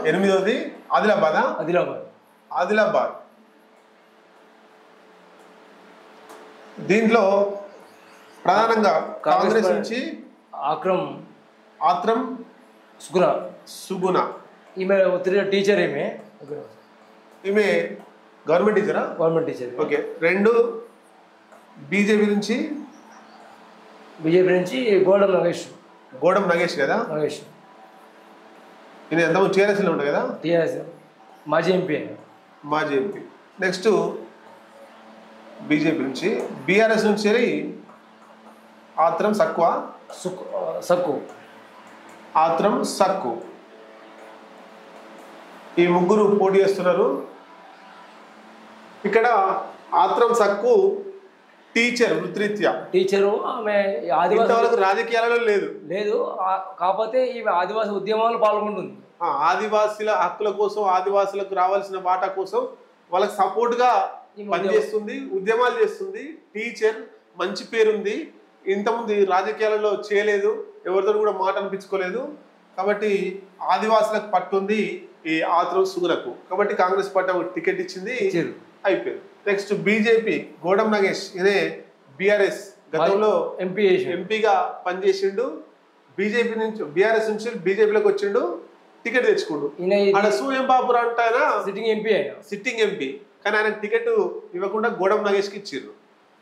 ఎనిమిదోది ఆదిలాబాదా? ఆదిలాబాద్. ఆదిలాబాద్. దీంట్లో ప్రధానంగా కాంగ్రెస్ నుంచి ఆత్రం సుగుణ ఈమె టీచర్. ఈమె గవర్నమెంట్ టీచరా? Government teacher. ఓకే. రెండు బీజేపీ నుంచి గోడం నగేష్ కదా? ఇది ఎంతమంది టీఆర్ఎస్లో ఉంటాయి కదా? టీఆర్ఎస్ మాజీ ఎంపీ. నెక్స్ట్ బీజేపీ నుంచి. బీఆర్ఎస్ నుంచి ఆత్రం సక్కు. ఈ ముగ్గురు పోటీ చేస్తున్నారు. ఇక్కడ ఆత్రం సక్కు టీచర్, వృత్తిరీత్యా టీచరు. ఆమె ఇంతవరకు రాజకీయాలలో లేదు. కాకపోతే ఈమె ఆదివాసీ ఉద్యమాలు పాల్గొంటుంది. ఆదివాసీల హక్కుల కోసం, ఆదివాసులకు రావాల్సిన వాటా కోసం వాళ్ళకి సపోర్ట్ గా పనిచేస్తుంది, ఉద్యమాలు చేస్తుంది. టీచర్, మంచి పేరుంది. ఇంతకుముందు రాజకీయాలలో చేయలేదు, ఎవరితో కూడా మాట అనిపించుకోలేదు. కాబట్టి ఆదివాసులకు పట్టుంది ఈ ఆత్రం సుగులకు. కాబట్టి కాంగ్రెస్ పార్టీ టికెట్ ఇచ్చింది, అయిపోయింది. నెక్స్ట్ బీజేపీ గోడం నగేష్. ఇదే బీఆర్ఎస్ గతంలో ఎంపీగా పనిచేసిండు. బీజేపీ నుంచి బీఆర్ఎస్ నుంచి బీజేపీలోకి వచ్చిండు, టికెట్ తెచ్చుకుండు. ఆయన సూయం బాబు అంటే ఆయన సిట్టింగ్ ఎంపీ, కానీ ఆయనకు టికెట్ ఇవ్వకుండా గోడం నగేష్కి ఇచ్చిర్రు.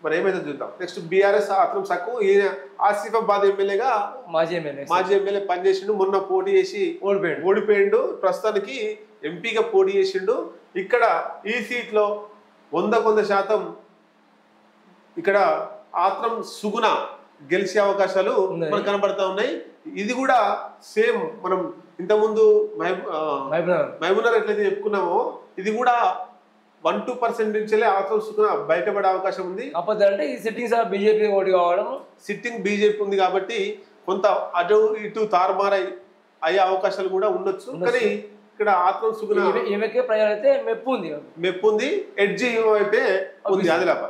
మరి ఏమైతే చూద్దాం. నెక్స్ట్ బీఆర్ఎస్ ఆత్రం సక్కు. ఈయన ఆసిఫాబాద్ ఎమ్మెల్యేగా మాజీ ఎమ్మెల్యే పనిచేసిండు. మొన్న పోటీ చేసి ఓడిపోయిండు. ప్రస్తుతానికి ఎంపీగా పోటీ చేసిండు. ఇక్కడ ఈ సీట్లో 100% ఇక్కడ ఆత్రం సుగుణ గెలిచే అవకాశాలు మనకు కనబడతా ఉన్నాయి. ఇది కూడా సేమ్ మనం ఇంతకుముందు మహబూబ్నగర్ ఎట్లయితే చెప్పుకున్నామో, ఇది కూడా 1-2% నుంచే ఆత్రం సుగుణ బయటపడే అవకాశం ఉంది. అంటే ఈ బీజేపీ ఓడి కావడం, సిట్టింగ్ బీజేపీ ఉంది కాబట్టి కొంత అటు ఇటు తారుమారై అయ్యే అవకాశాలు కూడా ఉండొచ్చు. కానీ ఇక్కడ ఆత్రం సుగుణ ఈమెకే ప్రజలైతే మెప్పు ఉంది. ఎడ్జి అయితే ఉంది ఆదిలాబాద్.